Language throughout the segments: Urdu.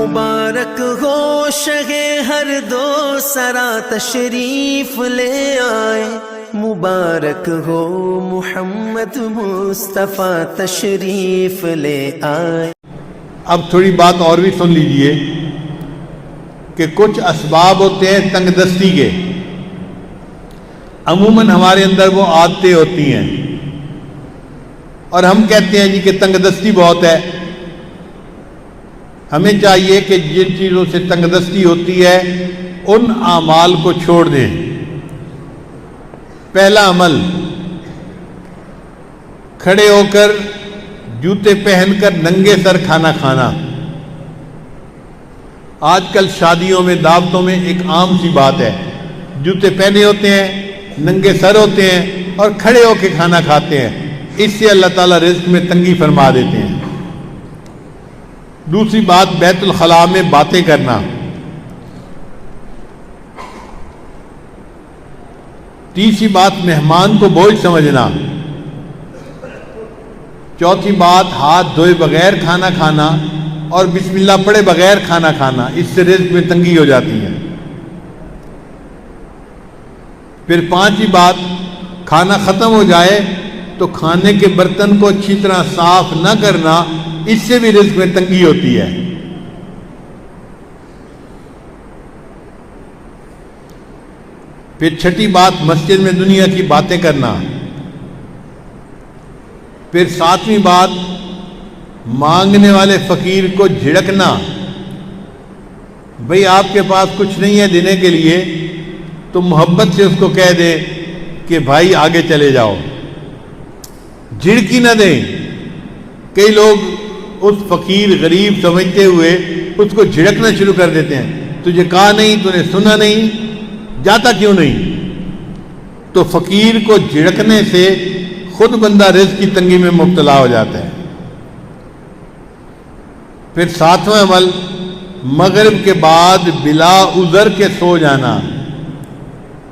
مبارک ہو شہ ہر دو سرا تشریف لے آئے، مبارک ہو محمد مصطفیٰ تشریف لے آئے۔ اب تھوڑی بات اور بھی سن لیجئے کہ کچھ اسباب ہوتے ہیں تنگ دستی کے، عموماً ہمارے اندر وہ عادتیں ہوتی ہیں اور ہم کہتے ہیں جی کہ تنگ دستی بہت ہے۔ ہمیں چاہیے کہ جن چیزوں سے تنگ دستی ہوتی ہے ان اعمال کو چھوڑ دیں۔ پہلا عمل، کھڑے ہو کر جوتے پہن کر ننگے سر کھانا کھانا۔ آج کل شادیوں میں، دعوتوں میں ایک عام سی بات ہے، جوتے پہنے ہوتے ہیں، ننگے سر ہوتے ہیں اور کھڑے ہو کے کھانا کھاتے ہیں۔ اس سے اللہ تعالیٰ رزق میں تنگی فرما دیتے ہیں۔ دوسری بات، بیت الخلاء میں باتیں کرنا۔ تیسری بات، مہمان کو بوجھ سمجھنا۔ چوتھی بات، ہاتھ دھوئے بغیر کھانا کھانا اور بسم اللہ پڑھے بغیر کھانا کھانا، اس سے رزق میں تنگی ہو جاتی ہے۔ پھر پانچویں بات، کھانا ختم ہو جائے تو کھانے کے برتن کو اچھی طرح صاف نہ کرنا، اس سے بھی رزق میں تنگی ہوتی ہے۔ پھر چھٹی بات، مسجد میں دنیا کی باتیں کرنا۔ پھر ساتویں بات، مانگنے والے فقیر کو جھڑکنا۔ بھئی آپ کے پاس کچھ نہیں ہے دینے کے لیے تو محبت سے اس کو کہہ دے کہ بھائی آگے چلے جاؤ، جھڑکی نہ دیں۔ کئی لوگ اس فقیر غریب سمجھتے ہوئے اس کو جھڑکنا شروع کر دیتے ہیں، تجھے کہا نہیں، تو نے سنا نہیں، جاتا کیوں نہیں؟ تو فقیر کو جھڑکنے سے خود بندہ رزق کی تنگی میں مبتلا ہو جاتا ہے۔ پھر ساتواں عمل، مغرب کے بعد بلا عذر کے سو جانا۔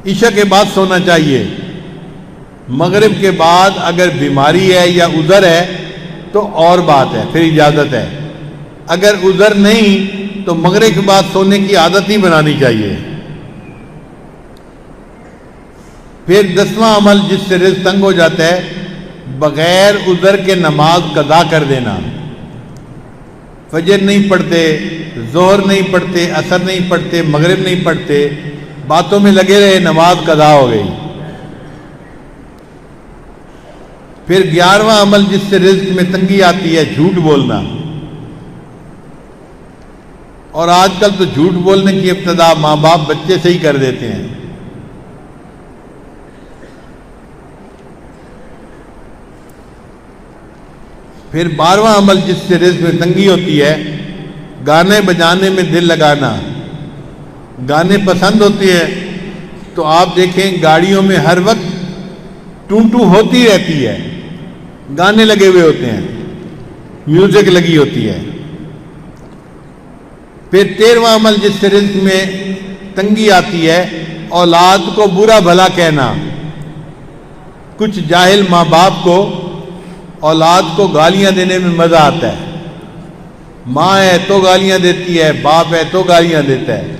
عشاء کے بعد سونا چاہیے۔ مغرب کے بعد اگر بیماری ہے یا عذر ہے تو اور بات ہے، پھر اجازت ہے۔ اگر عذر نہیں تو مغرب کے بعد سونے کی عادت ہی بنانی چاہیے۔ پھر 10واں عمل جس سے رزق تنگ ہو جاتا ہے، بغیر عذر کے نماز قضا کر دینا۔ فجر نہیں پڑھتے، ظہر نہیں پڑھتے، عصر نہیں پڑھتے، مغرب نہیں پڑھتے، باتوں میں لگے رہے، نماز قضا ہو گئی۔ پھر 11واں عمل جس سے رزق میں تنگی آتی ہے، جھوٹ بولنا۔ اور آج کل تو جھوٹ بولنے کی ابتدا ماں باپ بچے سے ہی کر دیتے ہیں۔ پھر 12واں عمل جس سے رزق میں تنگی ہوتی ہے، گانے بجانے میں دل لگانا۔ گانے پسند ہوتے ہیں تو آپ دیکھیں گاڑیوں میں ہر وقت ٹوں ٹوں ہوتی رہتی ہے، گانے لگے ہوئے ہوتے ہیں، میوزک لگی ہوتی ہے۔ پھر 13واں عمل جس سے رزق میں تنگی آتی ہے، اولاد کو برا بھلا کہنا۔ کچھ جاہل ماں باپ کو اولاد کو گالیاں دینے میں مزہ آتا ہے۔ ماں ہے تو گالیاں دیتی ہے، باپ ہے تو گالیاں دیتا ہے۔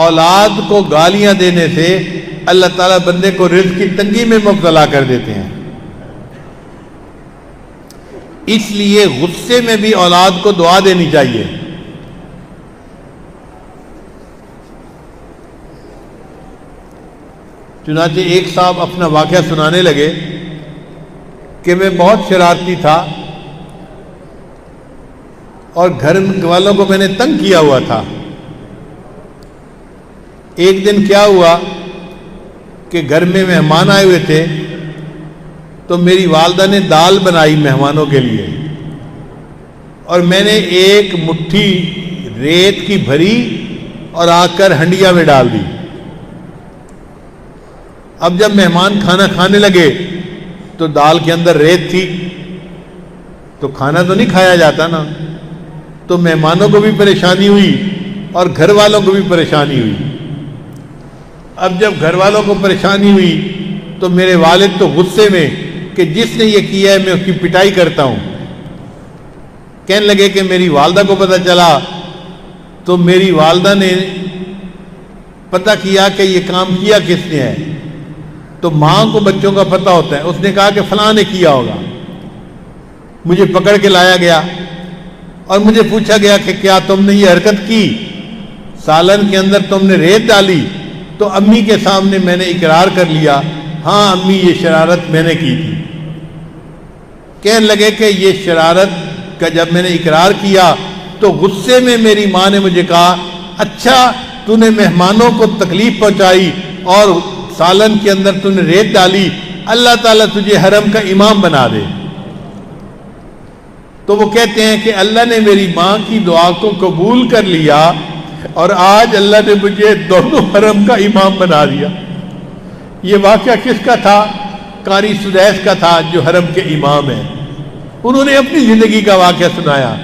اولاد کو گالیاں دینے سے اللہ تعالیٰ بندے کو رزق کی تنگی میں مبتلا کر دیتے ہیں۔ اس لیے غصے میں بھی اولاد کو دعا دینی چاہیے۔ چنانچہ ایک صاحب اپنا واقعہ سنانے لگے کہ میں بہت شرارتی تھا اور گھر والوں کو میں نے تنگ کیا ہوا تھا۔ ایک دن کیا ہوا کہ گھر میں مہمان آئے ہوئے تھے تو میری والدہ نے دال بنائی مہمانوں کے لیے، اور میں نے ایک مٹھی ریت کی بھری اور آ کر ہنڈیا میں ڈال دی۔ اب جب مہمان کھانا کھانے لگے تو دال کے اندر ریت تھی، تو کھانا تو نہیں کھایا جاتا نا، تو مہمانوں کو بھی پریشانی ہوئی اور گھر والوں کو بھی پریشانی ہوئی۔ اب جب گھر والوں کو پریشانی ہوئی تو میرے والد تو غصے میں کہ جس نے یہ کیا ہے میں اس کی پٹائی کرتا ہوں۔ کہنے لگے کہ میری والدہ کو پتہ چلا تو میری والدہ نے پتہ کیا کہ یہ کام کیا کس نے ہے. تو ماں کو بچوں کا پتہ ہوتا ہے. اس نے کہا کہ فلاں نے کیا ہوگا. مجھے پکڑ کے لایا گیا اور مجھے پوچھا گیا کہ کیا تم نے یہ حرکت کی, سالن کے اندر تم نے ریت ڈالی؟ تو امی کے سامنے میں نے اقرار کر لیا, ہاں امی یہ شرارت میں نے کی تھی. کہنے لگے کہ یہ شرارت کا جب میں نے اقرار کیا تو غصے میں میری ماں نے مجھے کہا, اچھا تو نے مہمانوں کو تکلیف پہنچائی اور سالن کے اندر تو نے ریت ڈالی, اللہ تعالیٰ تجھے حرم کا امام بنا دے. تو وہ کہتے ہیں کہ اللہ نے میری ماں کی دعا کو قبول کر لیا اور آج اللہ نے مجھے دونوں حرم کا امام بنا دیا. یہ واقعہ کس کا تھا؟ قاری سدیس کا تھا جو حرم کے امام ہیں. انہوں نے اپنی زندگی کا واقعہ سنایا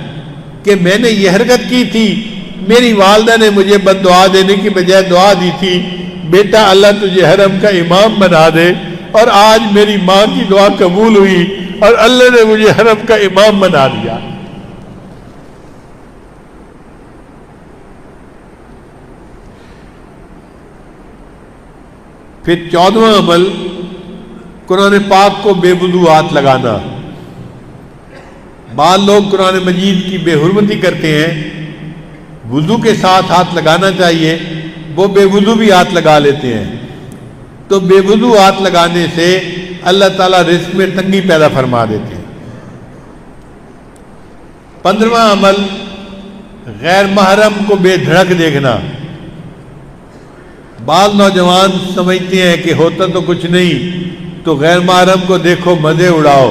کہ میں نے یہ حرکت کی تھی, میری والدہ نے مجھے بد دعا دینے کی بجائے دعا دی تھی, بیٹا اللہ تجھے حرم کا امام بنا دے, اور آج میری ماں کی دعا قبول ہوئی اور اللہ نے مجھے حرم کا امام بنا دیا. پھر 14واں عمل قرآن پاک کو بے وضو ہاتھ لگانا. بعض لوگ قرآن مجید کی بے حرمتی کرتے ہیں, وضو کے ساتھ ہاتھ لگانا چاہیے, وہ بے وضو بھی ہاتھ لگا لیتے ہیں. تو بے وضو ہاتھ لگانے سے اللہ تعالیٰ رزق میں تنگی پیدا فرما دیتے ہیں. 15واں عمل غیر محرم کو بے دھڑک دیکھنا. بعض نوجوان سمجھتے ہیں کہ ہوتا تو کچھ نہیں, تو غیر محرم کو دیکھو مزے اڑاؤ.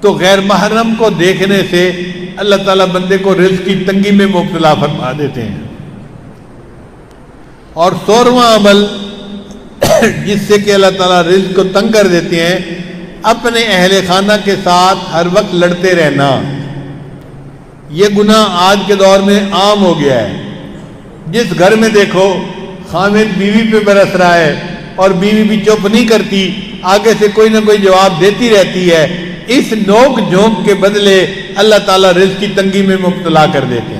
تو غیر محرم کو دیکھنے سے اللہ تعالیٰ بندے کو رزق کی تنگی میں مبتلا فرما دیتے ہیں. اور 16واں عمل جس سے کہ اللہ تعالیٰ رزق کو تنگ کر دیتے ہیں, اپنے اہل خانہ کے ساتھ ہر وقت لڑتے رہنا. یہ گناہ آج کے دور میں عام ہو گیا ہے. جس گھر میں دیکھو خامد بیوی پہ برس رہا ہے اور بیوی بھی چپ نہیں کرتی, آگے سے کوئی نہ کوئی جواب دیتی رہتی ہے. اس نوک جھونک کے بدلے اللہ تعالیٰ رزق کی تنگی میں مبتلا کر دیتے ہیں.